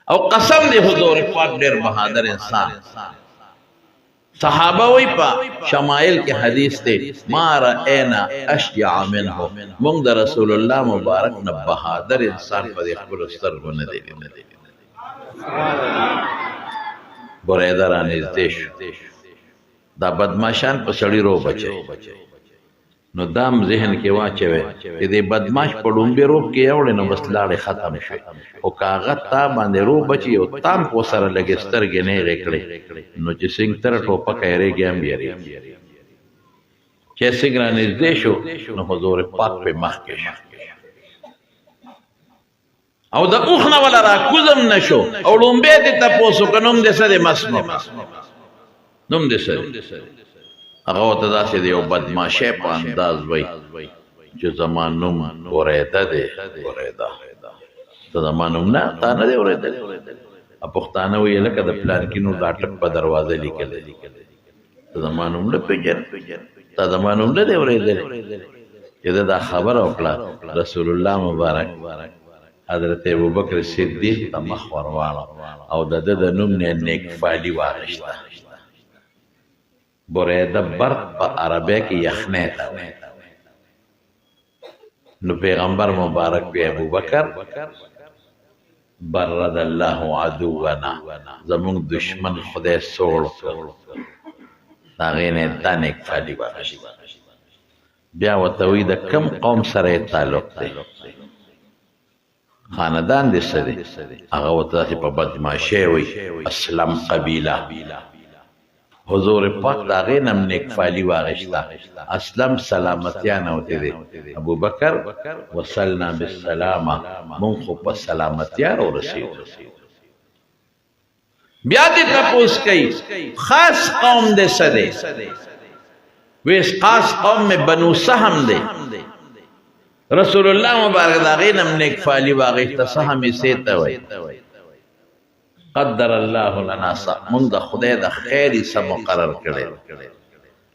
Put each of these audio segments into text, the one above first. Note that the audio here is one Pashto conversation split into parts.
او قسم دی حضور پاک ډیر بہادر انسان صحابہ وی پا شمائل کے حدیث تے ما رأینا اشجع منہ مونگ دا رسول اللہ مبارک نا بہادر انسان پا دی خبر استرگو ندی بریدہ رانیز دیشو دا بدماشان پا سڑی رو بچے نو دام ذہن کے واچوے کہ دے بدماش پا ڈنبی روح کے اوڑے نو بس لاڑے ختم شوی او کاغت تا باندے روح بچی او تام کو سر لگے سترگے نہیں ریکڑے نو چی سنگ تر ٹوپا کہرے گیا بیاری چی سنگ رانیز دیشو نو حضور پاک پہ مخ کے شو او دا اوخنا والا را کزم نشو او ڈنبی دیتا پوسو کنم دے سدے مسمو نم دے سدے اغاوت دا سی دیو بدماشے پا انداز وی جو زمان نم وریدہ دے وریدہ تا زمان نم نا تانا دے وریدہ دے اپختانا وی لکا دا پلان کنو لاٹک پا دروازے لکل دے تا زمان نم لپی جن تا زمان نم دے وریدہ دے یہ دا خبر اکلا رسول اللہ مبارک حضرت ابو بکر صدیق تا مخوروانا او دا دا نم نے نیک فالی واغشتا بریدہ برق پا عربے کی یخنے تا نو پیغمبر مبارک پی ابو بکر برد اللہ عدونا زمون دشمن خدای سوڑ تاغین دان ایک فالی باقشی بیا و توید کم قوم سر تعلق دے خاندان دے سدے اگا و تاسی پا بدماشے وی اسلام قبیلہ حضور پاک دا غینم نیک فالی واغشتا اسلام سلامتیانا ہوتے دے ابو بکر وصلنا بالسلامہ منخو پا سلامتیان ہو رسید بیادی تپوس کئی خاص قوم دے سدے ویس خاص قوم میں بنو سہم دے رسول اللہ مبارک دا غینم نیک فالی واغشتا سہمی سیتا ہوئی قدر اللہ لنا سا منگ دا خدای دا خیری سا مقرر کرے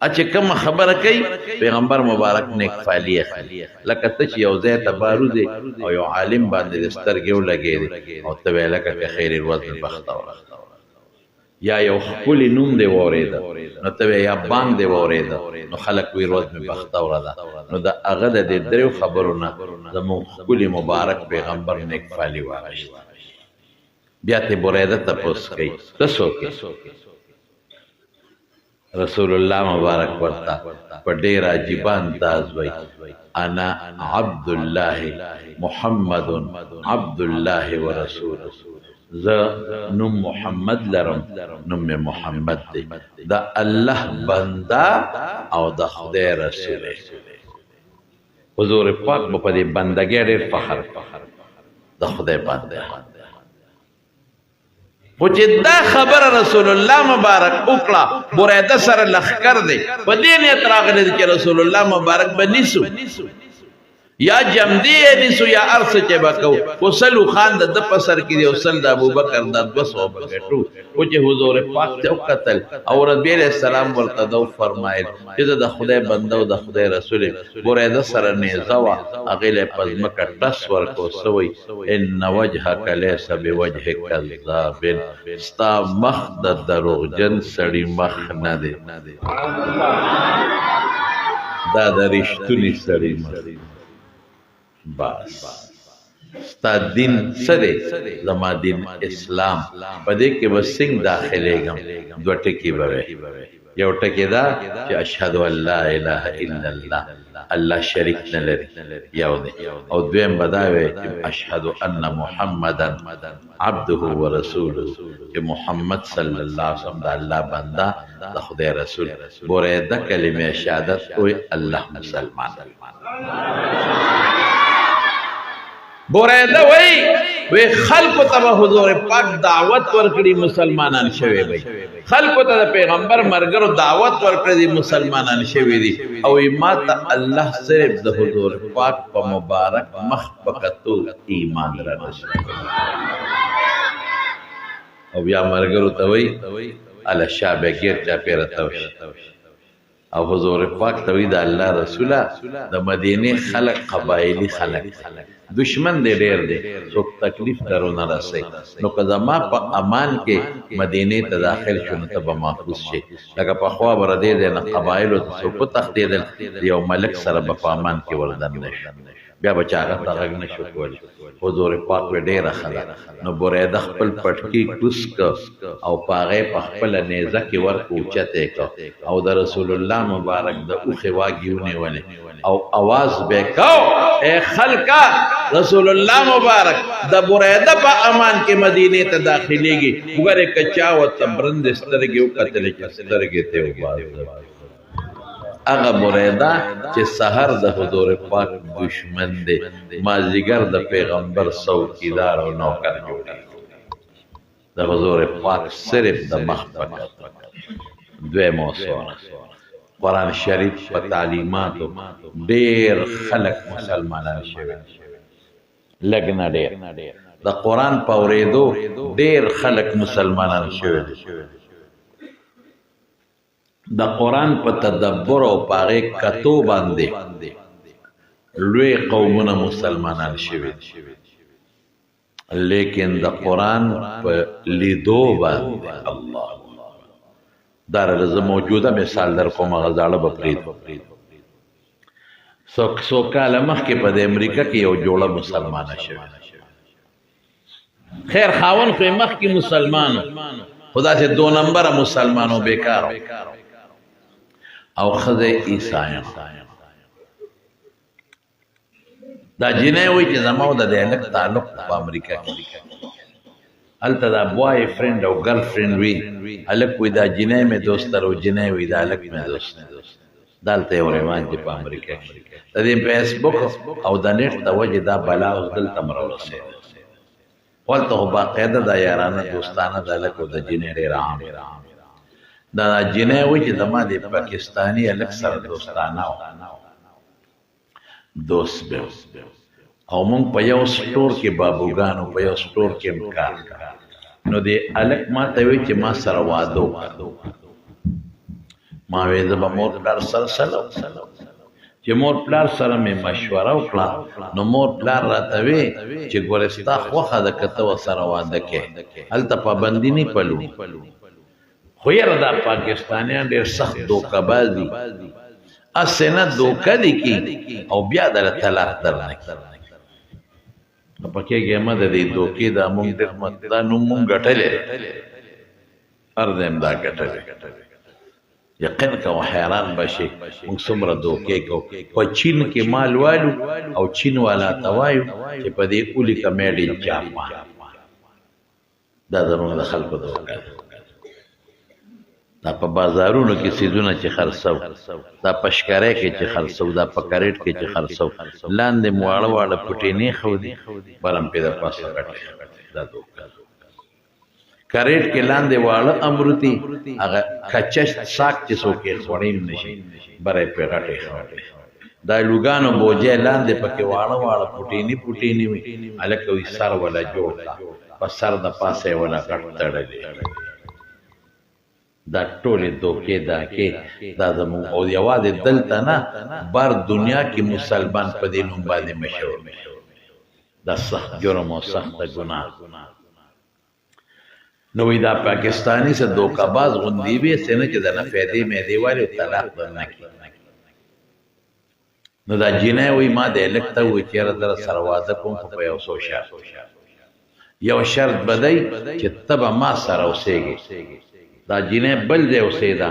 اچھے کم خبر کئی پیغمبر مبارک نیک فالی اخلی لکا تچ یو زیت بارو دے او یو عالم باندے دستر گیو لگے دے او تبے لکا کہ خیر الوزن بختا ورہ یا یو خپولی نوم دے وورے دا نو تبے یا بانگ دے وورے دا نو خلق ویر وزن بختا ورہ دا نو دا اغد دے دریو خبرونا دا مون خپولی مبارک پیغمبر نیک فالی واغشتا بیاتی بریدہ تپوس کئی تسو کی رسول اللہ مبارک ورطا پر دیر عجیبان تاز وی انا عبداللہ محمد عبداللہ و رسول ز نم محمد لرم نم محمد دی دا اللہ بندہ او دا خدای رسول حضور پاک با دی بندگی دیر فخر دا خدای بندہ پوچھے دا خبر رسول اللہ مبارک اکڑا بریدہ سر لخکر دے پا دین اطراق دے کہ رسول اللہ مبارک بنیسو یا جمدی نیسو یا عرص چے بکو وہ سلو خان دا دپا سر کی دے وصل دا ابو بکر دا دوسو بکٹو پوچھے حضور پاک تے اقتل اور ربی علیہ السلام ورطا فرمائل جدا دا خدای بندہ و دا خدای رسول بریدہ سر نیزاوا اغیل پزمکا تصور کو سوئی ان وجہک لیس بوجہ کذابن ستا مخ دا دروغ جن سڑی مخ ندے دا دا رشتونی سڑی مخ بس ستا دین سدے زما دین اسلام پدے کے بس سنگ داخلے گم دو ٹکی بوے یو ٹکی دا کہ اشہدو اللہ الہ الا اللہ اللہ شریک نلری یو دے او دویم بداوے کہ اشہدو ان محمدا عبدہ و رسول کہ محمد صلی اللہ علیہ وسلم دا اللہ بندہ دا خدای رسول بورے دا کلمہ شہادت کوئی اللہ مسلمان بریدہ وی خلق تبا حضور پاک دعوت ورکڑی مسلمانان شوی بھئی خلق تبا پیغمبر مرگر دعوت ورکڑی مسلمانان شوی دی او ایماتا اللہ صرف دا حضور پاک پا مبارک مخبکتو ایمان را نشو او یا مرگر تبا علا شعب گیر جا پیرتوش او حضور پاک ته وی د الله رسوله د مدینه خلق قبایلی خلق دشمن دې ډېر دی څوک تکلیف درونه رسي نو که زما په امان کې مدینه ته داخل شو نو ته به محفوظ شي لکه پخوا به د دې نه قبایلو ته څوک وتښتېدل یو ملک سره به په امان کې وردننه شي بیا به چا هغه ته غږ نه شو کولی حضور پاک به ډېره ښه ده نو بریده خپل پټکي کوز که او په هغې په خپله نیزه کې ورکو اوچتی که او د رسول الله مبارک د اوښې واګې ونیولې او اواز به یې کو ای خلکه رسول الله مبارک د بریده په امان کې مدینې ته داخلېږي وګورئ که چا ورته برندې سترګې وکتلې چې سترګې ته یې وباسه هغه بریده چې سحر د حضور پاک دشمن دی مازدیګر د پیغمبر څوکیدار او نوکر جوړېږي د حضور پاک صرف د مخ په دویم موضوع قرآن شریف په تعلیماتو ډېر خلک مسلمانان شوي لږ نه ډېر د قرآن په اورېدو ډېر خلک مسلمانان شوي د قرآن په تدبر او په هغې کتو باندې لوی قومونه مسلمانان شوي لیکن د قرآن په لیدو باندې الله دا زه موجوده مثال در کوم هغه زاړه به پرېږدم څو کاله مخکې په د امریکا کې یو جوړه مسلمانه شوې خیر خاون خو یې مخکې مسلمانو خو داسې دو نمبره مسلمانو بیکارو او ښځه عیسایان دا جنۍ وایي چې زما او د دې هلک تعلق په امریکا کې هلته دا بوای فرینډ او ګرل فرینډ وي هلک وایي دا جنۍ مې دوست او جنۍ وایي دا هلک مې دوست دا هلته یو رواج دی په امریکا کې د دې فیسبوک او د نیټ د وجې دا بلا اوس دلته هم راورسېده هلته خو باقاعده دا یارانه دوستانه د هلک او د جنۍ ډېر عام دا جنۍ وایي چې زما د پاکستاني هلک سره دوستانه وه دوست به او مونږ په یو سټور کې بابوګانو په یو سټور کې هم کار نو د هلک ما ته وایي چې ما سره واده وکړه ما وایي زه به مور پلار سره سلام چې مور پلار سره مې مشوره وکړه نو مور پلار راته وی چې ګورې ستا خوښه ده که ته ورسره واده کې هلته پابندي نه پلو خو یاره دا پاکستانیان ډېر سخت دوکه‌باز دي هسې نه دوکه دې کي او بیا دله طلاق درنه کړي خفه کېږې مه د دې دوکې دا مونږ دا نوم مونږ ګټلی هر ځایم دا ګټلی یقین کوم حیران به شي مونږ څومره دوکې کوو په چین کې مال والو او چین والا ته وایو چې په دې ولیکه میډ ان جاپان دا زموږ د خلکو دوکه ده دا په بازارونو کې څیزونه چې خرڅو دا په ښکارۍ کې چې خرڅو دا په کریټ کې چې خرڅو لاندې مو واړه واړه پوټې نه ښودي بل هم پې د پاسه ګټې دا دوکه کریټ کې لاندې واړه امروتي هغه کچه ساک چې څوک یې خوړی هم نه شي بره یې پې غټې ښودي دا لوګانو بوجۍ لاندې پکې واړه واړه پوټیني وي هلکه وي سر وله جوړ کړه په سر د پاسه یې وله غټ تړلی دا ټولې دوکې دا کې دا زموږ او یوازې دلته نه بر دنیا کې مسلمان په دې نوم باندې مشهور دا سخت جرم او سخته ګناه نو وی دا پاکستانی سے دوکه‌باز غوندې وي څه نه چې د نه فایدې میدې والي طلاق درنه کړي نو دا جنۍ وایي ما د هلک ته وایي چې یاره زه سره واده کوم خو په یو څو شرط یو شرط به دی چې ته به ما سره اوسېږې دا جنۍ بل ځای اوسېده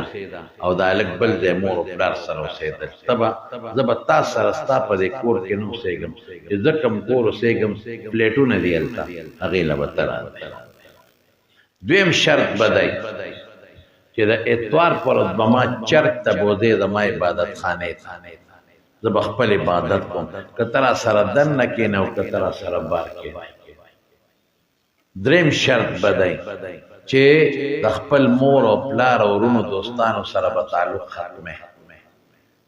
او دا هلک بل ځای مور او پلار سره اوسېدل ته به زه به تا سره ستا په دې کور کې نه اوسېږم چې زه کوم کور اوسېږم فلیټونه دي هلته هغې له به ته راځې دویم شرط به دی چې د اتوار پر ورځ به ما چرک ته بوځې زما عبادت خانې ته زه به خپل عبادت کوم که ته را سره دننه کښېنې او که ته را سره بار کښېنې دریم شرط به دی چې د خپل مور او پلار او ورونو دوستانو سره به تعلق ختمې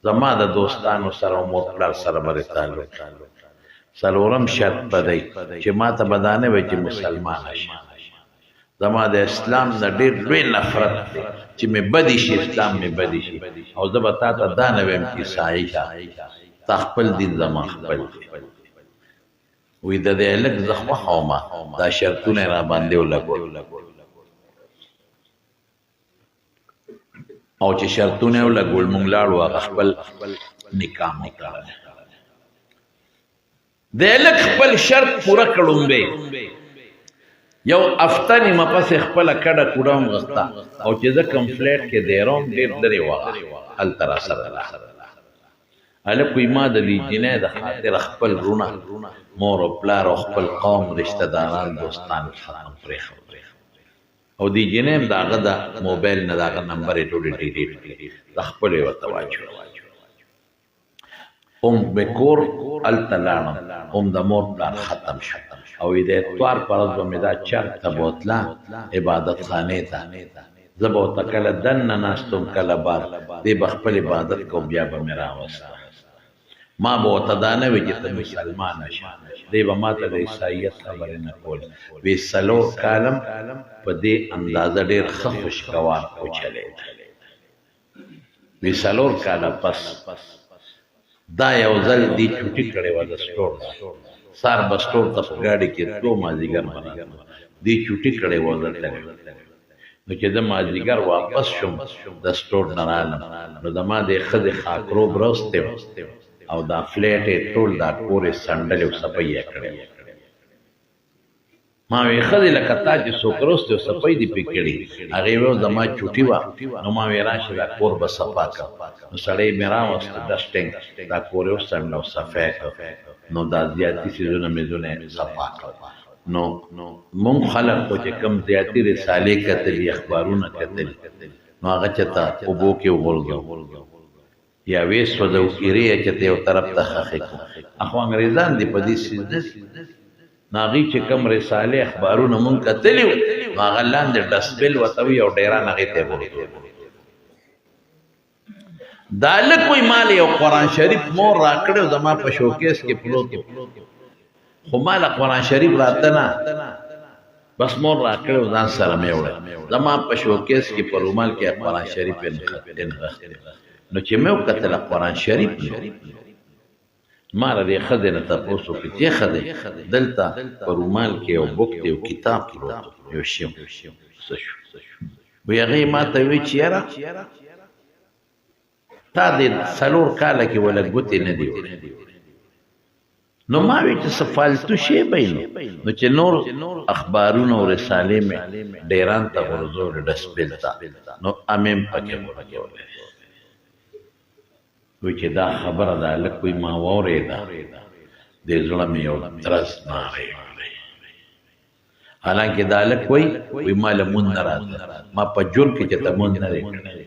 زما د دوستانو سره او مور پلار سره به تعلق څلورم شرط به دی چې ما ته به دا نه وایي چې مسلمانه شي زما د اسلام نه ډېر لوی نفرت دی چې مې بدی شي اسلام مې بدی شي او زه به تا ته دا نه ویم چې عیسایي کا تا خپل دین زما خپل دی وی د دې هلک زه خوښومه دا شرطونه یې راباندې ولګول او چې شرطونه یې ولګول موږ لاړو هغه خپل نکاح مو کړی د هلک خپل شرط پوره کړم به یو هفته نیمه پسې خپله کډه کوډه هم غسته او چې زه کوم فلیټ کې دیروم ډېر لرې وغه هلته راسره راغله هلک وایي ما د دې جینۍ د خاطر خپل رونه مور او پلار او خپل قوم رشته داران دوستان ختم پرېښود او دې جینۍ هم د هغه د موبایل نه د هغه نمبر یې ټولې ډیلیټ کړې د خپل یې ورته واچول هم مې کور هلته لاړم هم د مور پلار ختم شو او د اتوار په ورځ به مې دا چرګ ته بوتله عبادت خانې ته زه به ورته کله دننه ناست وم کله بار دی به خپل عبادت کوم بیا به مې راوسته ما به ورته دا نه وي چې ته مسلمانه شه دی به ما ته د عیسایت خبرې نه کولې وی 4 کالم په دې اندازه ډېر ښه خوشګوار وچلېد وی 4 کاله پس دا یو ځل دې چوټي کړې وه د سټور سار به سټور ته په ګاډي کې تلو مازدیګر به راتلم دې چوټي کړې وه زه تللی نو چې زه مازدیګر واپس شوم د سټور نه رالم نو زما د ښځې خاکروب راوستی او دا فلیټ یې ټول دا کور یې سنډلې او صفۍ یې کړې ما وی ښځې لکه تا چې څوک راوستی او صفۍ دې پرې کړې هغې ویل زما چوټي وه نو ما وی راشه دا کور به صفا کړم نو سړی مې راوسته ډسټینګ دا کور یې وڅنډه او صفی کړ نو دا زیاتي څیزونه مې ځونه صفا کړل نو مونږ خلک خو چې کوم زیاتي رسالې کتلي اخبارونه کتلي نو هغه چېرته اوبو کې وغورځو یا ویې سوځو ایرې یې چېرته یو طرف ته خښې کړو اخو انګریزان دې په دې څیز نسي نو هغوی چې کوم رسالې اخبارونه مونږ کتلي وو نو هغه لاندې ډسبل ورته وي او ډیران هغې ته یې وغورځول دا هلک وایي ما له یو قرآن شریف مور راکړی او زما په شوکیس کې پروت و خو ما له قرآن شریف راته نه بس مور راکړی او ځان سره مې وړی زما په شوکیس کې په رومال کې قرآن شریف یې نغښتی نو چې مې وکتله قرآن شریف نو ما له دې ښځې نه تپوس وکړي چې ښځې دلته په رومال کې یو بوک دی یو کتاب پروت یو شی څه شو وایي هغې ما ته وایي چې یاره تا دې 4 کاله کې وله ګوتې نه دي وړې نو ما وی چې څه فالتو شی به نو چې نور اخبارونه او رسالې مې ډیران ته غورځولې ډسبل ته نو امیم پکې وغورځولې وی چې دا خبره ده هلک وایي ما واورېده دې زړه مې یو درز نارې کړی حالانکې دا هلک وایي ما لمونځ نه راته ما په ژوند کې چې ته مونځ نه دی کړی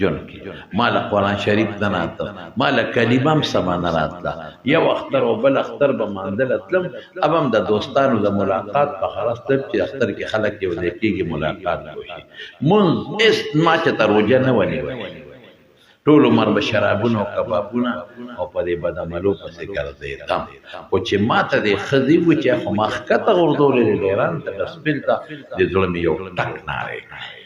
جون کې ما له قرآن شریف نه راته ما له کلمه هم سمه نه راتله یو اختر او بل اختر به مانځله تلم اب هم د دوستانو د ملاقات په خرس تب چې اختر کې خلک یو ځای کېږي ملاقات وشي مونځ هېڅ ما چېته روژه نه ونیولې ټول عمر به شرابونه او کبابونه او په دې بدعملو پسې ګرځېدم خو چې ما ته دې ښځې وو چې خو ما ښکته غورځولې ډیران ته ډسبل ته د زړه مې یو ټک نارې کړی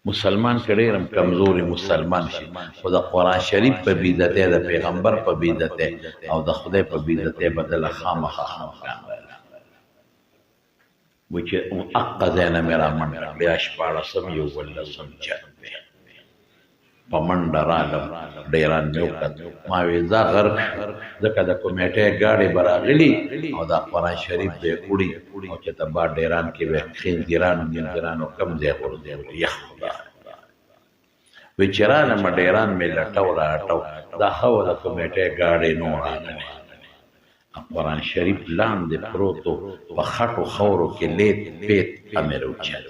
مسلمان که ډېر هم کمزوري مسلمان شي خو د قرآن شریف په بېعزتۍ د پیغمبر په بېعزتۍ او د خدای په بېعزتۍ به دله خامخا خفګان لري وایي چې حقه ځای نه مې رامنډه بیا 14 11 چل په منډه رالم ډیران مې وکت ما ویل دا غرق ځکه د کمیټۍ ګاډۍ به راغلي او دا قرآن شریف به یې وړي او چې ته با ډیران کې به خنزیرانو منزیرانو کم ځای غورځېدل یخ خدا وی چې رالم ډیران مې لټو راټو دا ښه وه د کمیټۍ ګاډۍ نو راغلی قرآن شریف لاندې پروت و په خټو خاورو کې لیت پیت مې راوچت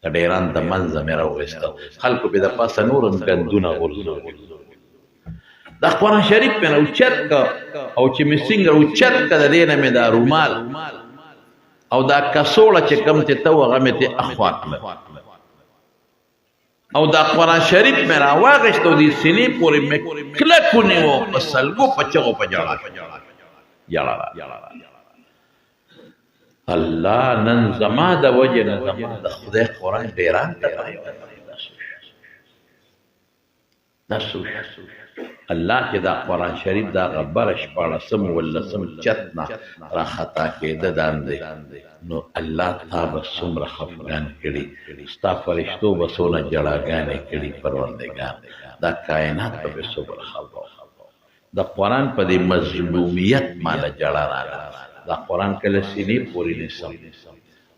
د ډیران د منځه مې راوویسته خلکو به د پاسه نور هم ګندونه غورځول دا قرآن شریف مې راوچت که او چې مې څنګه راوچت که د دې نه مې دا رومال او دا کڅوړه چې کوم چې ته و هغه مې ترې اخوا کړه او دا قرآن شریف مې راواغېست او دې سینې پورې مې کلک ونیو په سلګو په چغو په ژړا الله نن زما د وجه نه زما د خدای قرآن ډیران ته دا سوچ الله چې دا قرآن شریف دا غبره شپاړسم ولسم چت نه را خطا کېده داندې نو الله تا به څومره خفګان کړي ستا فرشتو به څونه جړاګانې کړي پروردګار دا کائنات به څومره خفه د قرآن په دې مظلومیت ماله جړه راغله دا قرآن کله سینې پورې نیسم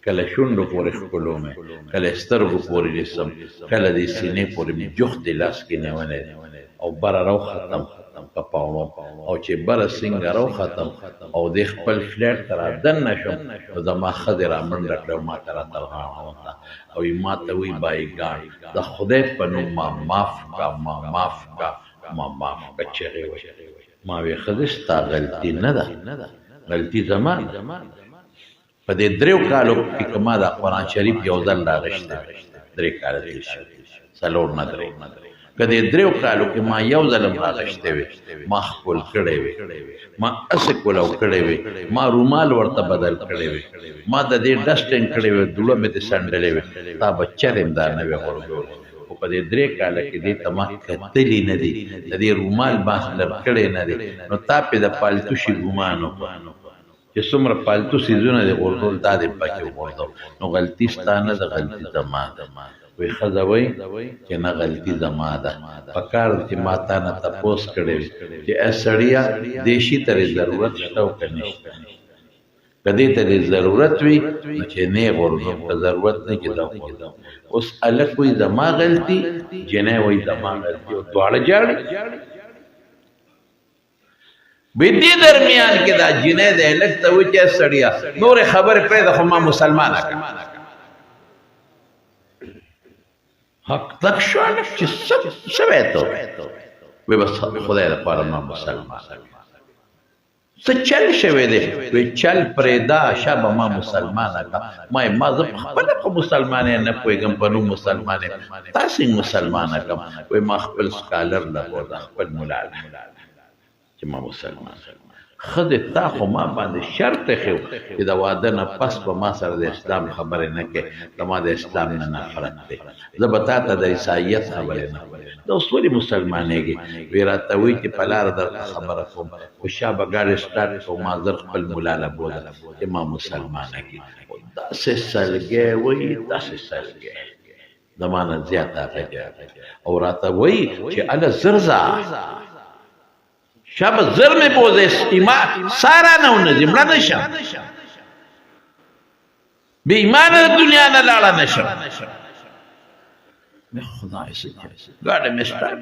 کله شونډو پورې ښکلومې کله سترګو پورې نیسم کله دې سینې پورې مې جوخت دې لاس کې نیولی او بره راوختم په پاوړو او چې بره څنګه راوختم او دې خپل فلیټ ته رادننه شم نو زما ښځې را منډه کړه ما ته راته غاړه وکړه او ما ته وایي بایګان د خدای په نوم ما معاف کا ما معاف کا ما معاف کا چغې وهي ما وی ښځې ستا غلطي نه ده غلطي زما ده په دې 3 کالو کې که ما دا قرآن شریف یو ځل راغشتی 3 کاله تېر شوي 4 نه 3 که دې 3 کالو کې ما یو ځل هم راغشتی وي ما ښکل کړی وي ما هسې کولو کړی وي ما رومال ورته بدل کړی وي ما د دې ډسټینګ کړی وي دوړه مې دې سنډلې وي تا به چرې هم دا نه وي غورځولی خو په دې 3 کاله کې دې ته ما کتلي نه دي د دې رومال باس لر کړی نه دي نو تا پې د پالتو شي ګمان وکړه چې څومره پالتو څیزونه دې غورځول دا دې پکې وغورځول نو غلطي ستا نه ده غلطي زما ده وی ښځه وایي چې نه غلطي زما ده پکار ده چې ما تا نه تپوس کړی وي چې ای سړیه دې شي ته دې ضرورت شته او که نشته که دې ته دې ضرورت وي نو چې نه یې غورځوم که ضرورت نه کې دا غورځوم اوس هلک وایي زما غلطي جنۍ وایي زما غلطي او دواړه جاړي بی دې درمیان کې دا جنۍ د هلک ته وایي چې سړیه نورې خبرې پرېږده خو ما مسلمانه کړه حق تک شو چې څه وایې ته وایي بس خدای دپاره ما مسلمانه کړه څه چل شوی دی وایي چل پرېږده شابه ما مسلمانه کړه ما ما زه پخپله په مسلمان نه پوهېږم په نوم مسلمان یم تا څنګه مسلمانه کړم وایي ما خپل سکالر لګوله خپل ملا چې ما مسلمان ښځې تا خو ما باندې شرط ایښی چې د واده نه پس به ما سره د اسلام خبرې نه کوې زما د اسلام نه نفرت دی زه به تا ته د عیسایت خبرې نه کوم دا اوس ولې مسلمانېږي وی راته وایي چې په لاره درته خبره کوم خو شا به ګاډی سټارټ کوم ما زر خپل ملا له بوله چې ما مسلمانه کړي داسې سلګی وایي داسې سلګی زما نه زیات هغه او راته وایي چې هله زر ځه شب زر میں بوزے ایمان سارا نہ نظم نہ نشم بے ایمان دنیا نہ لاڑا نشم میں خدا سے گاڑی میں سٹار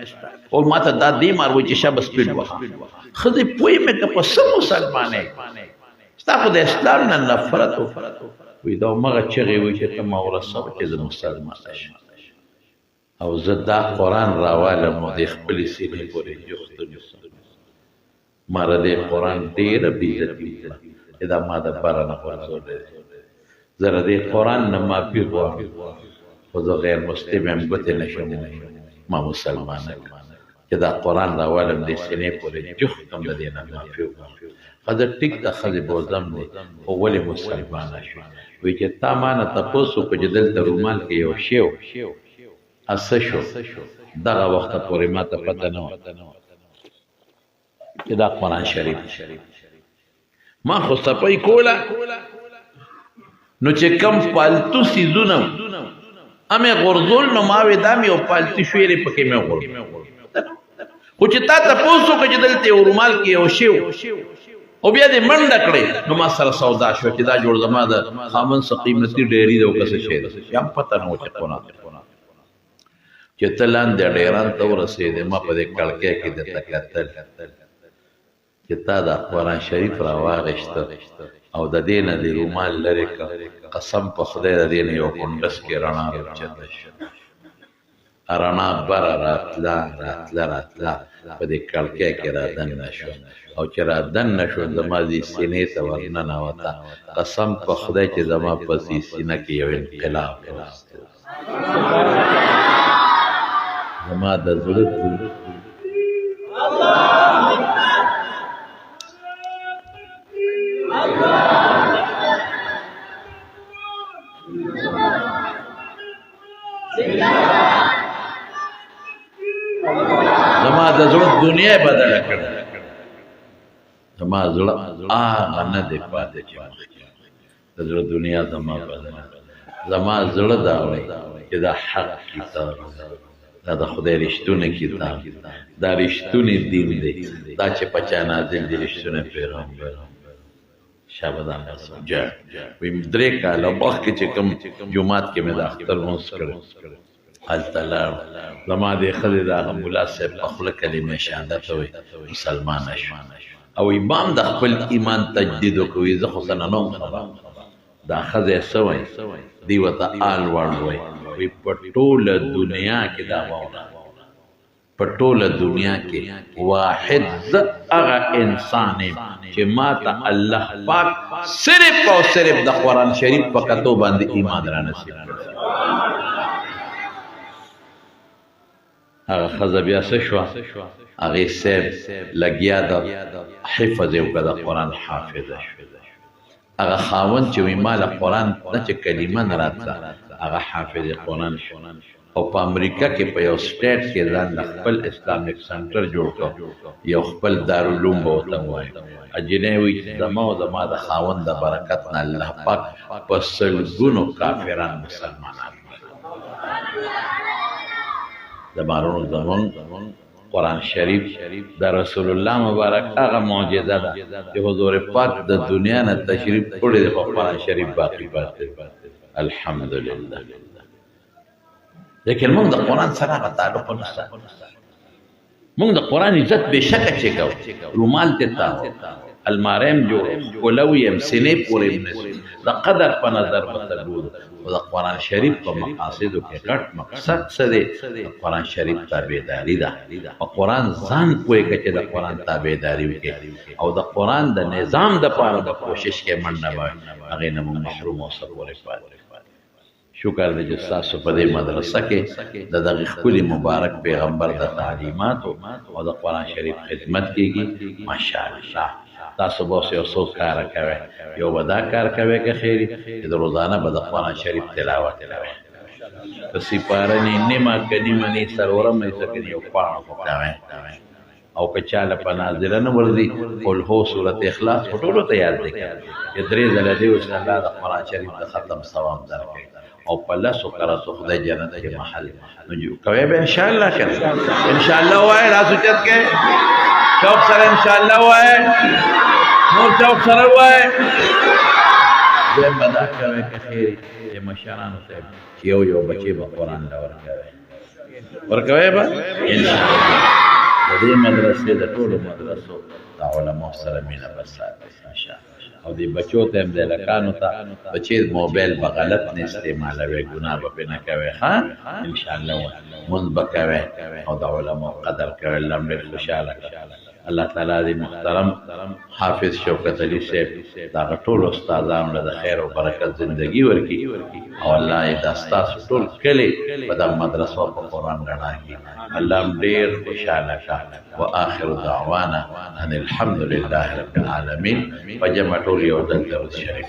اور ماتا دادی مار وہ شب سپیڈ وہاں خدای پوئی میں کہ پس مسلمان ہے ستا خود اسلام نہ نفرت وی دا مغه چغي وی چې ته ما ورسو چې د مسلمان شې او زدا قرآن راواله مو د خپل سینې پورې جوړ ما را دې قرآن ډېره بېعزتي وکړه چې دا ما د بره نه غورځولی دی زه را دې قرآن نه معافي غواړم خو زه غیر مسلم یم ګوتې نه شم ما مسلمانه کړم چې دا قرآن راوالم دې سینې پورې جفت هم د دې نه معافي وکړم ښځه ټیک ده ښځې بوزم دی خو ولې مسلمانه شوې وایي چې تا ما نه تپوس وکړو چې دلته رومال کې یو شی و څه شو دغه وخته پورې ما ته پته نه وه چې دا قرآن شریف ما خو صفای کوله نو چې کم پالتو سیزونه امې غورځول نو ما وې دا مې یو پالتي شویرې پکې مې غورځول خو چې تا تپوس وکړه چې دلته یو رومال کې یو شی او بیا دې منډه کړې نو ما سره سودا شوه چې دا جوړ زما د خاوند څه قیمتي ډېري دی او که څه شی دی یا پته نه وه چې قرآن چې ته لاندې ډېران ته ورسېدې ما په دې کړکۍ کې درته کتل چې تا دا قرآن شریف را واغېسته او د دې نه دې رومال لرې کړه قسم په خدای د دې نه یو کونډس کې رڼا راوچته شوه رڼا بره راتله په دې کړکۍ کې رادننه شوه او چې رادننه شوه زما دې سینې ته ورننوته قسم په خدای چې زما په دې سینه کې یو انقلاب راوستی زما د زړه دنیا بدله کړه زما زړه هغه نه دی پاتې چې مخکې د زړه دنیا زما بدله زما زړه دا وایي چې دا حق کتاب دا د خدای رښتونه کتاب دا رښتونی دین دی دا چې په چا نازل دی رښتونه پیغمبر شابدان رسول جا ویم 3 کاله مخکې چې کوم جومات کې مې د اختر لمونځ کړی هلته لاړم زما دې ښځې د هغه ملا صاحب په خوله کلمې شهادت وایي مسلمانه شوه او امام د خپل ایمان تجدید وکوي زه خو څه نه نوم خبر دا ښځې څه وایي دوی ورته آل ورلډ وایي وی په ټوله دنیا کې دا واوره په ټوله دنیا کې واحد زه هغه انسان یم چې ما ته الله پاک صرف او صرف د قرآن شریف په کتو باندې ایمان را نصیب کړی هغه ښځه بیا څه شوه هغې صاحب لګیا د حفظ یې وکړه د قرآن حافظه شوه هغه خاوند چې وی ما له قرآن نه چې کلمه نه راتله هغه حافظ قرآن شو او په امریکا کې په یو سټیټ کې ځان د خپل اسلامیک سنټر جوړ کړ یو خپل دارالعلوم به ورته ووایي اجنې وایي چې زما او زما د خاوند د برکت نه الله پاک په سلګونو کافران مسلمانان د مارونو زمون قرآن شریف د رسول الله مبارک هغه معجزه ده چې حضور پاک د دنیا نه تشریف کړی دی په قرآن شریف باقي پاتې الحمدلله لیکن موږ د قرآن سره هغه تعلق نشته موږ د قرآن عزت بېشکه چې کوو رومال ته تاو الماریم جوړ کولو یم سینې پورې نشي د قدر په نظر ورته ګورو او د قرآن شریف په مقاصدو کې غټ مقصد څه دی د قرآن شریف تابعداري ده په قرآن ځان پوهېږه چې د قرآن تابعداري وکړي او د قرآن د نظام دپاره د کوشش کې منډه وایي هغې نه مو محروم اوسه پورې پاتې شکر دی چې ستاسو په دې مدرسه کې د دغه ښکلي مبارک پیغمبر د تعلیماتو او د قرآن شریف خدمت کېږي ماشاءالله تاسو به اوس یو څو کاره کوئ یو به دا کار کوئ که خیري چې د روزانه به د قرآن شریف تلاوت کوئ که سپارنې نیمه که نیمه نه سرورمه څه که یو پاڼه خو کوئ او که چاله په نازله نه ورځي قل هو صورت اخلاص په ټولو ته یاد دی چې 3 ځله دې اوس الله د قرآن شریف د ختم ثواب درکړي او په لاسو کراتو خدای جنت کې محل نو کوي به ان شاء الله کنه ان شاء الله وای لاسو چت کې چوک سره ان شاء الله وای نور چوک سره وای دې مدا کوي که خیر دې مشرانو صاحب یو بچي به قرآن دا ورکوي به ان شاء الله د دې مدرسې د ټولو مدرسو د علماء سره مینه بسات ان شاء الله او دی بچو ته هم د لکانو ته بچې موبایل به غلط نه استعمالوي ګناه به پې نه کوي ښه انشاءالله مونځ به کوي او د علماء قدر کوي الله هم ډېر خوشحاله کړه الله تعالی دې محترم حافظ شوکت علي صاحب د هغه ټولو استادانو له د خیر او برکت زندګي ورکړي او الله یې دا ستاسو ټول کلي په دغه مدرسو په قرآن رڼا کړي الله هم ډېر خوشحاله کړه وآخر دعوانا ان الحمد لله رب العالمین په جمع ټول یو ځل درود شریف